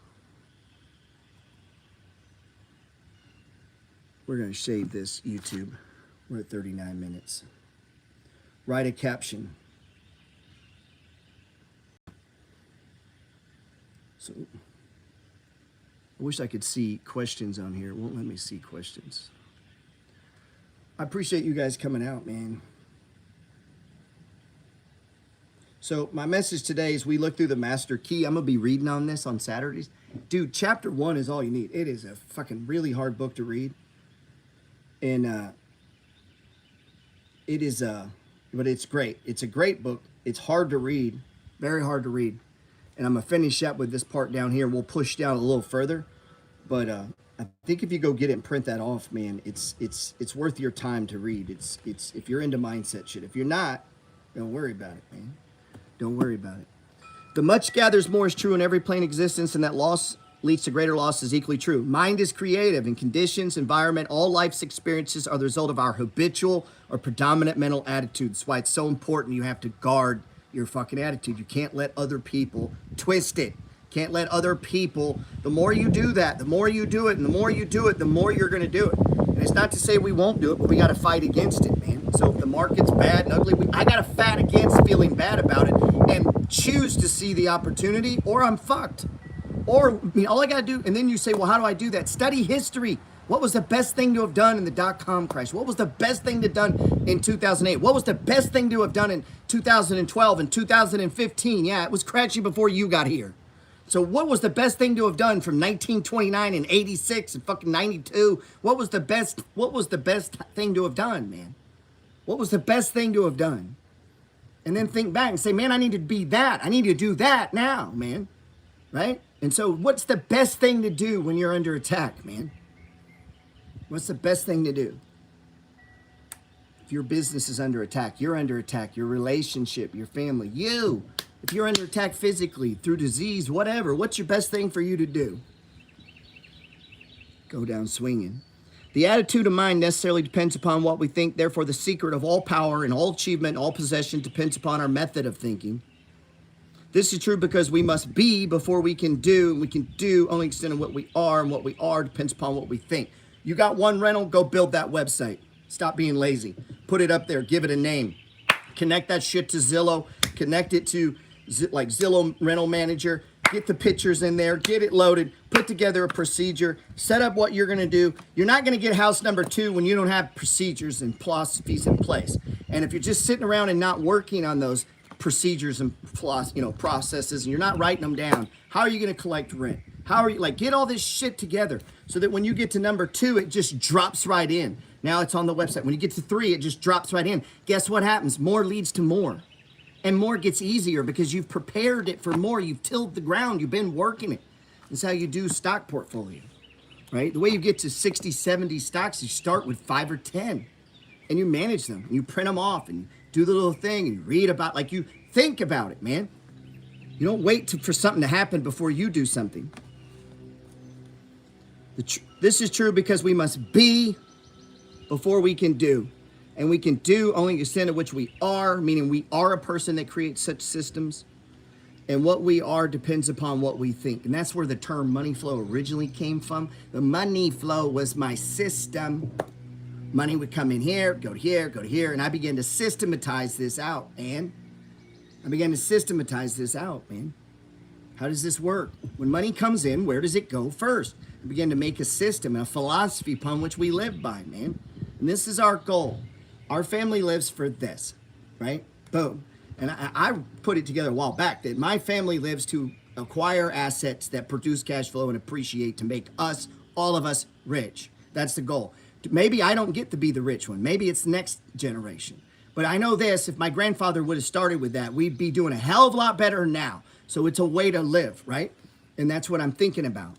We're going to shave this YouTube. We're at 39 minutes. Write a caption. So, I wish I could see questions on here. It won't let me see questions. I appreciate you guys coming out, man. So my message today is we look through the Master Key. I'm going to be reading on this on Saturdays. Dude, chapter 1 is all you need. It is a fucking really hard book to read. And but it's great. It's a great book. It's hard to read, very hard to read. And I'm going to finish up with this part down here. We'll push down a little further. But I think if you go get it and print that off, man, it's worth your time to read. It's if you're into mindset shit. If you're not, don't worry about it, man. Don't worry about it. The much gathers more is true in every plane existence, and that loss leads to greater loss is equally true. Mind is creative, and conditions, environment, all life's experiences are the result of our habitual or predominant mental attitude. That's why it's so important you have to guard your fucking attitude. You can't let other people twist it. Can't let other people, the more you do that, the more you do it, and the more you do it, the more you're going to do it. And it's not to say we won't do it, but we got to fight against it, man. So if the market's bad and ugly, I got to fight against feeling bad about it and choose to see the opportunity, or I'm fucked. Or, I mean, all I got to do, and then you say, well, how do I do that? Study history. What was the best thing to have done in the dot-com crash? What was the best thing to have done in 2008? What was the best thing to have done in 2012 and 2015? Yeah, it was crashing before you got here. So what was the best thing to have done from 1929 and 86 and fucking 92? What was the best thing to have done, man? What was the best thing to have done? And then think back and say, man, I need to be that. I need to do that now, man. Right? And so what's the best thing to do when you're under attack, man? What's the best thing to do? If your business is under attack, you're under attack, your relationship, your family, you. If you're under attack physically, through disease, whatever, what's your best thing for you to do? Go down swinging. The attitude of mind necessarily depends upon what we think. Therefore, the secret of all power and all achievement and all possession depends upon our method of thinking. This is true because we must be before we can do, and we can do only extent of what we are, and what we are depends upon what we think. You got one rental, go build that website. Stop being lazy. Put it up there, give it a name. Connect that shit to Zillow, connect it to like Zillow Rental Manager, get the pictures in there, get it loaded, put together a procedure, set up what you're gonna do. You're not gonna get house number 2 when you don't have procedures and philosophies in place. And if you're just sitting around and not working on those procedures and processes, and you're not writing them down, how are you gonna collect rent? How are you, like, get all this shit together so that when you get to number 2, it just drops right in. Now it's on the website. When you get to 3, it just drops right in. Guess what happens? More leads to more. And more gets easier because you've prepared it for more. You've tilled the ground. You've been working it. That's how you do stock portfolio, right? The way you get to 60, 70 stocks, you start with 5 or 10. And you manage them. And you print them off. And you do the little thing. And you read about, like, you think about it, man. You don't wait for something to happen before you do something. This is true because we must be before we can do. And we can do only the extent of which we are, meaning we are a person that creates such systems. And what we are depends upon what we think. And that's where the term money flow originally came from. The money flow was my system. Money would come in here, go to here, go to here. And I began to systematize this out, man. How does this work? When money comes in, where does it go first? I began to make a system and a philosophy upon which we live by, man. And this is our goal. Our family lives for this, right? Boom. And I put it together a while back that my family lives to acquire assets that produce cash flow and appreciate to make us, all of us, rich. That's the goal. Maybe I don't get to be the rich one. Maybe it's the next generation. But I know this, if my grandfather would have started with that, we'd be doing a hell of a lot better now. So it's a way to live, right? And that's what I'm thinking about.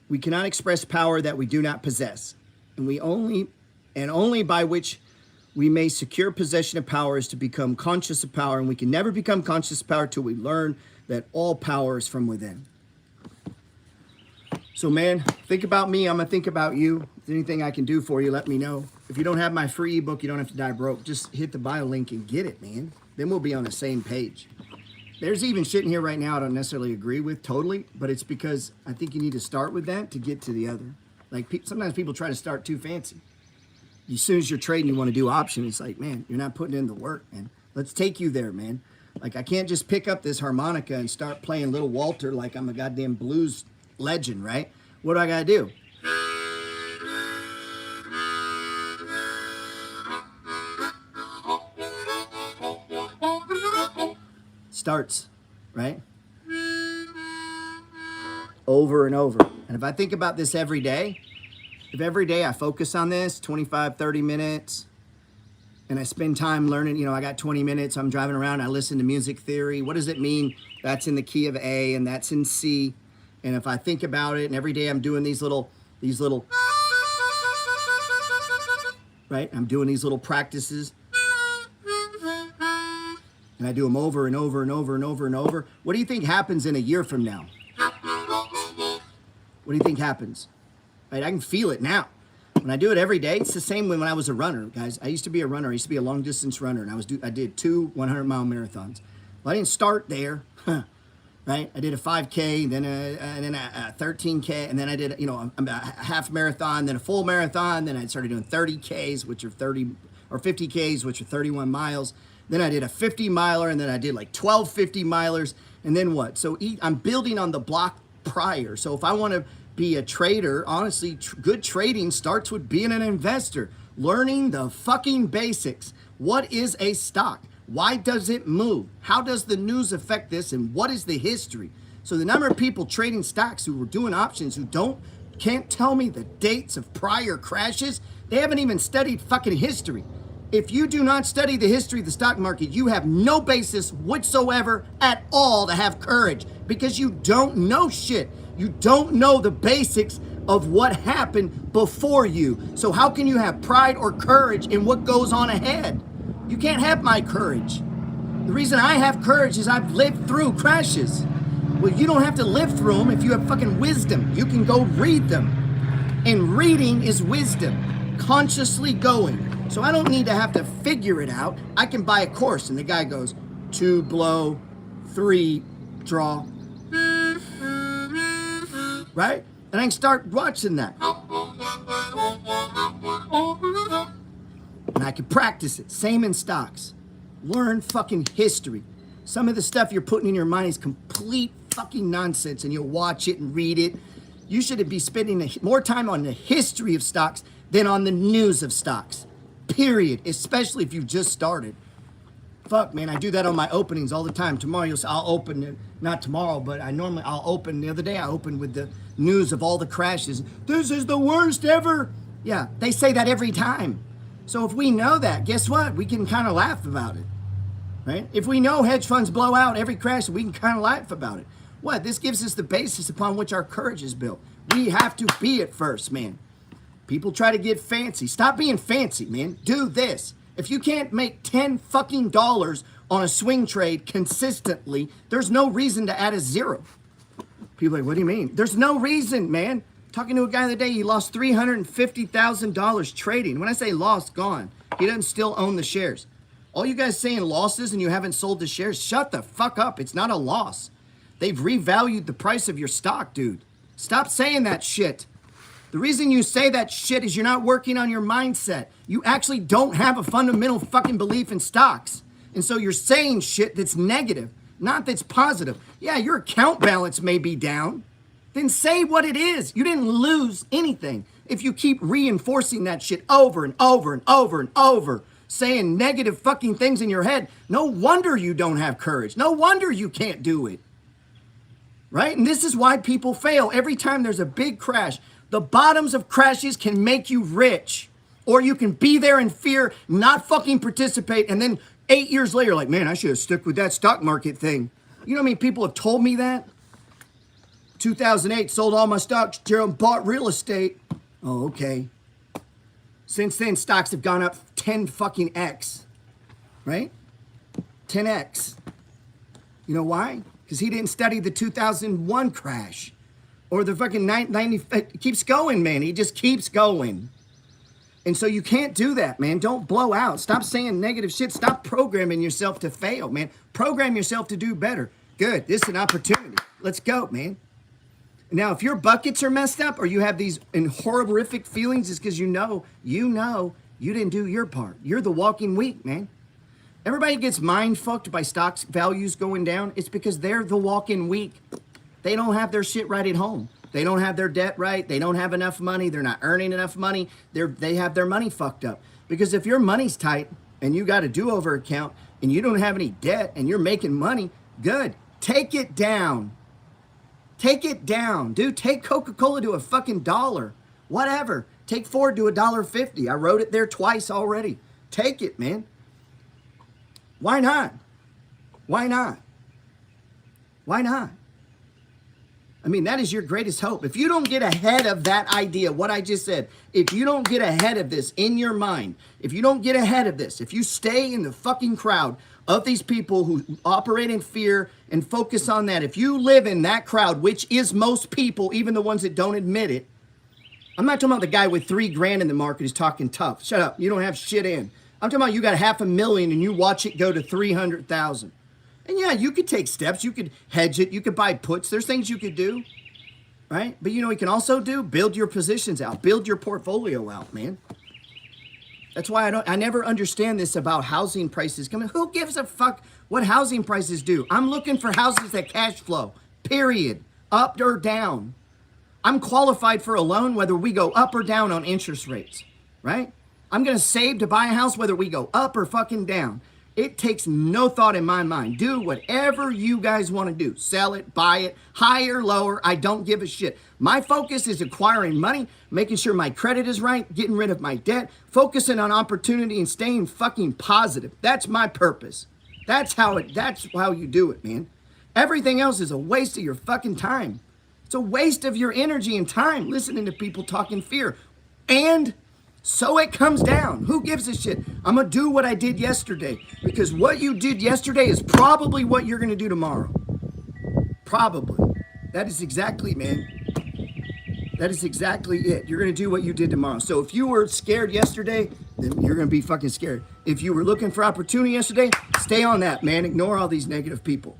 We cannot express power that we do not possess. And only by which we may secure possession of power is to become conscious of power. And we can never become conscious of power till we learn that all power is from within. So, man, think about me. I'm going to think about you. If there's anything I can do for you, let me know. If you don't have my free ebook, you don't have to die broke. Just hit the bio link and get it, man. Then we'll be on the same page. There's even shit in here right now I don't necessarily agree with totally, but it's because I think you need to start with that to get to the other. Like sometimes people try to start too fancy. As soon as you're trading, you want to do option. It's like, man, you're not putting in the work, man. Let's take you there, man. Like, I can't just pick up this harmonica and start playing Little Walter like I'm a goddamn blues legend, right? What do I gotta do? Starts, right? Over and over. And if I think about this every day, if every day I focus on this 25, 30 minutes, and I spend time learning, you know, I got 20 minutes, I'm driving around, I listen to music theory. What does it mean? That's in the key of A and that's in C. And if I think about it, and every day I'm doing these little, right? I'm doing these little practices. And I do them over and over and over and over and over. What do you think happens in a year from now? What do you think happens? Right? I can feel it now. When I do it every day, it's the same when I was a runner, guys. I used to be a runner. I used to be a long distance runner, and I did 2 100-mile marathons. Well, I didn't start there, right? I did a 5K, then a 13K, and then I did, you know, a half marathon, then a full marathon. Then I started doing 30Ks, which are 50Ks, which are 31 miles. Then I did a 50-miler, and then I did like 12 50-milers, and then what? So I'm building on the block prior. So if I want to be a trader, honestly, good trading starts with being an investor, learning the fucking basics. What is a stock? Why does it move? How does the news affect this? And what is the history? So the number of people trading stocks who were doing options who can't tell me the dates of prior crashes, they haven't even studied fucking history. If you do not study the history of the stock market, you have no basis whatsoever at all to have courage because you don't know shit. You don't know the basics of what happened before you. So how can you have pride or courage in what goes on ahead? You can't have my courage. The reason I have courage is I've lived through crashes. Well, you don't have to live through them if you have fucking wisdom. You can go read them. And reading is wisdom. Consciously going. So I don't need to have to figure it out. I can buy a course and the guy goes 2 blow, 3 draw. Right? And I can start watching that. And I can practice it. Same in stocks. Learn fucking history. Some of the stuff you're putting in your mind is complete fucking nonsense and you'll watch it and read it. You should be spending more time on the history of stocks than on the news of stocks. Period. Especially if you've just started. Fuck, man, I do that on my openings all the time. Tomorrow you'll say, I'll open it. Not tomorrow, but I'll open. The other day I opened with the news of all the crashes. This is the worst ever. Yeah, they say that every time. So if we know that, guess what? We can kind of laugh about it, right? If we know hedge funds blow out every crash, we can kind of laugh about it. What? This gives us the basis upon which our courage is built. We have to be it first, man. People try to get fancy. Stop being fancy, man. Do this. If you can't make $10 fucking on a swing trade consistently, there's no reason to add a 0. People are like, what do you mean? There's no reason, man. Talking to a guy the other day, he lost $350,000 trading. When I say lost, gone. He doesn't still own the shares. All you guys saying losses and you haven't sold the shares, shut the fuck up. It's not a loss. They've revalued the price of your stock, dude. Stop saying that shit. The reason you say that shit is you're not working on your mindset. You actually don't have a fundamental fucking belief in stocks. And so you're saying shit that's negative, not that's positive. Yeah, your account balance may be down. Then say what it is. You didn't lose anything. If you keep reinforcing that shit over and over and over and over, saying negative fucking things in your head, no wonder you don't have courage. No wonder you can't do it. Right? And this is why people fail. Every time there's a big crash, the bottoms of crashes can make you rich. Or you can be there in fear, not fucking participate, and then 8 years later, like, man, I should have stuck with that stock market thing. You know how many people have told me that? 2008, sold all my stocks, Gerald bought real estate. Oh, okay. Since then, stocks have gone up 10 fucking X. Right? 10X. You know why? Because he didn't study the 2001 crash. Or the fucking 90, it keeps going, man. He just keeps going. And so you can't do that, man. Don't blow out. Stop saying negative shit. Stop programming yourself to fail, man. Program yourself to do better. Good. This is an opportunity. Let's go, man. Now, if your buckets are messed up or you have these horrific feelings, it's because you know you didn't do your part. You're the walking weak, man. Everybody gets mind fucked by stock values going down. It's because they're the walking weak. They don't have their shit right at home. They don't have their debt right. They don't have enough money. They're not earning enough money. They have their money fucked up. Because if your money's tight and you got a do-over account and you don't have any debt and you're making money, good. Take it down. Take it down, dude. Take Coca-Cola to a fucking dollar. Whatever. Take Ford to $1.50. I wrote it there twice already. Take it, man. Why not? Why not? Why not? I mean, that is your greatest hope. If you don't get ahead of that idea, what I just said, if you don't get ahead of this in your mind, if you don't get ahead of this, if you stay in the fucking crowd of these people who operate in fear and focus on that, if you live in that crowd, which is most people, even the ones that don't admit it, I'm not talking about the guy with $3,000 in the market who's talking tough. Shut up. You don't have shit in. I'm talking about you got $500,000 and you watch it go to 300,000. And yeah, you could take steps. You could hedge it. You could buy puts. There's things you could do, right? But you know what you can also do? Build your positions out. Build your portfolio out, man. That's why I never understand this about housing prices coming. Who gives a fuck what housing prices do? I'm looking for houses that cash flow, period, up or down. I'm qualified for a loan whether we go up or down on interest rates, right? I'm going to save to buy a house whether we go up or fucking down. It takes no thought in my mind. Do whatever you guys want to do. Sell it, buy it, higher, lower. I don't give a shit. My focus is acquiring money, making sure my credit is right, getting rid of my debt, focusing on opportunity and staying fucking positive. That's my purpose. That's how you do it, man. Everything else is a waste of your fucking time. It's a waste of your energy and time listening to people talking fear. And so it comes down. Who gives a shit? I'm going to do what I did yesterday because what you did yesterday is probably what you're going to do tomorrow. Probably. That is exactly, man. That is exactly it. You're going to do what you did tomorrow. So if you were scared yesterday, then you're going to be fucking scared. If you were looking for opportunity yesterday, stay on that, man. Ignore all these negative people.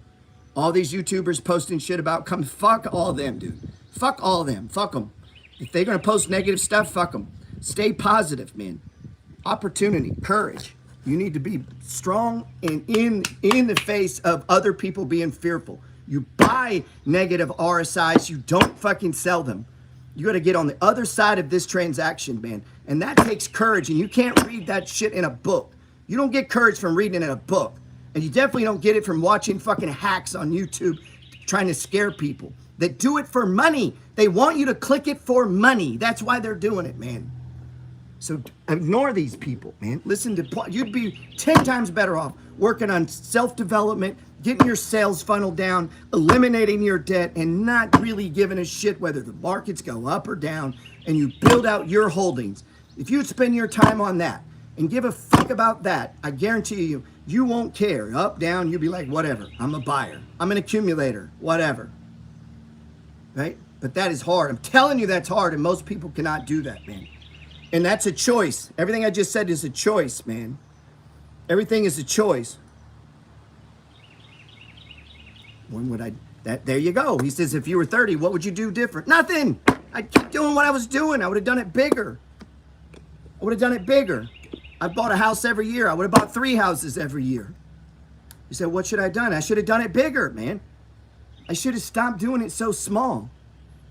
All these YouTubers posting shit about fuck all them, dude. Fuck all them. Fuck them. If they're going to post negative stuff, fuck them. Stay positive, man. Opportunity, courage. You need to be strong and in the face of other people being fearful. You buy negative RSIs, you don't fucking sell them. You got to get on the other side of this transaction, man. And that takes courage, and you can't read that shit in a book. You don't get courage from reading it in a book. And you definitely don't get it from watching fucking hacks on YouTube trying to scare people that do it for money. They want you to click it for money. That's why they're doing it, man. So ignore these people, man. Listen to, you'd be 10 times better off working on self-development, getting your sales funnel down, eliminating your debt, and not really giving a shit whether the markets go up or down, and you build out your holdings. If you spend your time on that and give a fuck about that, I guarantee you, you won't care. Up, down, you'll be like, whatever. I'm a buyer. I'm an accumulator. Whatever. Right? But that is hard. I'm telling you that's hard, and most people cannot do that, man. And that's a choice. Everything I just said is a choice, man. Everything is a choice. When would I... There you go. He says, if you were 30, what would you do different? Nothing. I'd keep doing what I was doing. I would have done it bigger. I would have done it bigger. I bought a house every year. I would have bought 3 houses every year. You said, what should I have done? I should have done it bigger, man. I should have stopped doing it so small.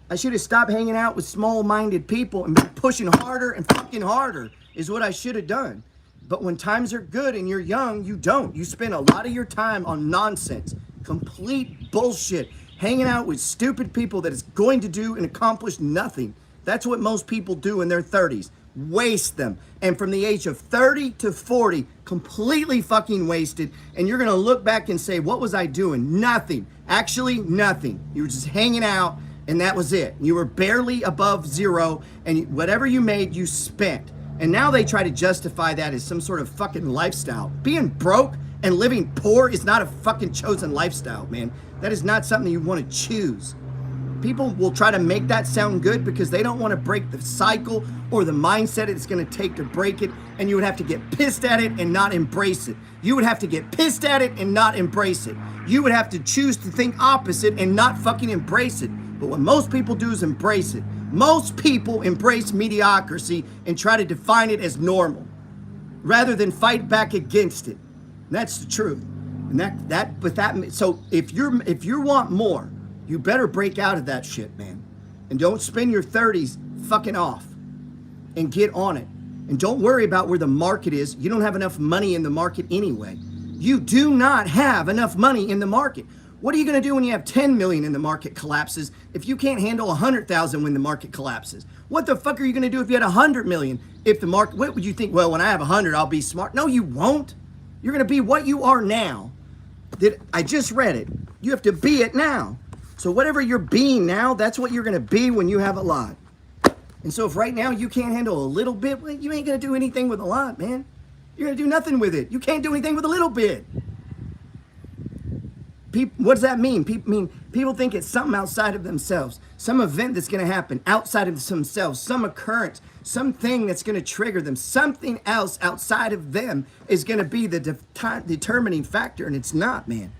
I should have stopped hanging out with small-minded people and been pushing harder and fucking harder is what I should have done. But when times are good and you're young, you don't. You spend a lot of your time on nonsense, complete bullshit, hanging out with stupid people that is going to do and accomplish nothing. That's what most people do in their 30s. Waste them. And from the age of 30 to 40, completely fucking wasted. And you're going to look back and say, what was I doing? Nothing. Actually, nothing. You were just hanging out. And that was it. You were barely above zero, and whatever you made, you spent. And now they try to justify that as some sort of fucking lifestyle. Being broke and living poor is not a fucking chosen lifestyle, man. That is not something you want to choose. people will try to make that sound good because they don't want to break the cycle or the mindset it's going to take to break it. And you would have to get pissed at it and not embrace it. You would have to get pissed at it and not embrace it. You would have to choose to think opposite and not fucking embrace it. But what most people do is embrace it. Most people embrace mediocrity and try to define it as normal rather than fight back against it. And that's the truth. And so if you want more, you better break out of that shit, man. And don't spend your 30s fucking off and get on it. And don't worry about where the market is. You don't have enough money in the market anyway. You do not have enough money in the market. What are you going to do when you have 10 million and the market collapses if you can't handle 100,000 when the market collapses? What the fuck are you going to do if you had 100 million? If the market, what would you think? Well, when I have 100, I'll be smart. No, you won't. You're going to be what you are now. I just read it. You have to be it now. So whatever you're being now, that's what you're going to be when you have a lot. And so if right now you can't handle a little bit, well, you ain't going to do anything with a lot, man. You're going to do nothing with it. You can't do anything with a little bit. What does that mean? People think it's something outside of themselves, some event that's going to happen outside of themselves, some occurrence, something that's going to trigger them, something else outside of them is going to be the determining factor, and it's not, man.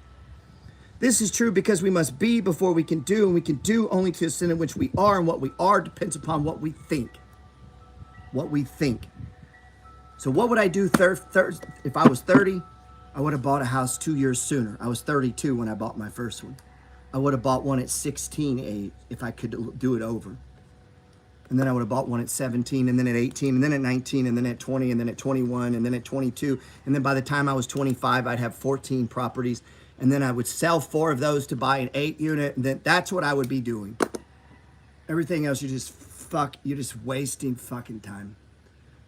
This is true because we must be before we can do, and we can do only to the extent in which we are, and what we are depends upon what we think. What we think. So what would I do if I was 30? I would have bought a house 2 years sooner. I was 32 when I bought my first one. I would have bought one at 16 if I could do it over. And then I would have bought one at 17, and then at 18, and then at 19, and then at 20, and then at 21, and then at 22. And then by the time I was 25, I'd have 14 properties. And then I would sell 4 of those to buy an 8-unit. And then that's what I would be doing. Everything else, you're just wasting fucking time.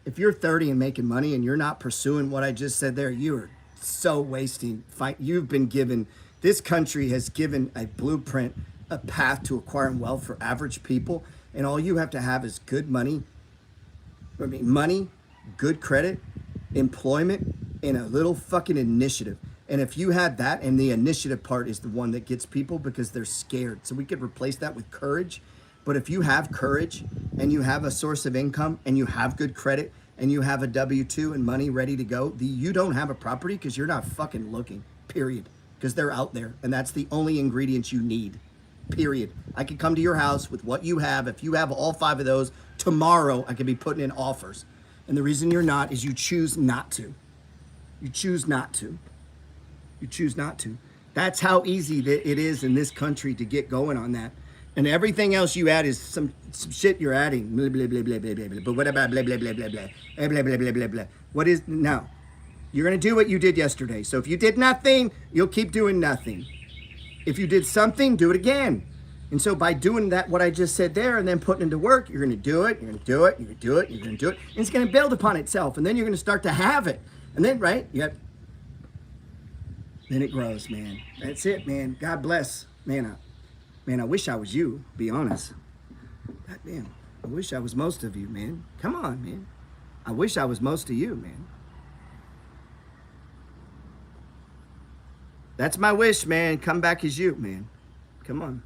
If you're 30 and making money and you're not pursuing what I just said there, you are so wasting. You've been given, this country has given a blueprint, a path to acquiring wealth for average people, and all you have to have is good money, money, good credit, employment, and a little fucking initiative. And if you have that, and the initiative part is the one that gets people because they're scared. So we could replace that with courage. But if you have courage and you have a source of income and you have good credit and you have a W-2 and money ready to go, you don't have a property because you're not fucking looking, period. Because they're out there, and that's the only ingredients you need, period. I could come to your house with what you have. If you have all 5 of those, tomorrow I could be putting in offers. And the reason you're not is you choose not to. You choose not to. You choose not to. That's how easy it is in this country to get going on that. And everything else you add is some shit you're adding. Blah, blah, blah, blah, blah, blah, blah. But what about blah, blah, blah, blah, blah, blah, blah, blah, blah, blah, blah. What is, no. You're going to do what you did yesterday. So if you did nothing, you'll keep doing nothing. If you did something, do it again. And so by doing that, what I just said there, and then putting into work, you're going to do it, you're going to do it, you're going to do it, you're going to do it. And it's going to build upon itself. And then you're going to start to have it. And then, right, then it grows, man. That's it, man. God bless. Man, I wish I was you, be honest. God damn, I wish I was most of you, man. Come on, man. I wish I was most of you, man. That's my wish, man. Come back as you, man. Come on.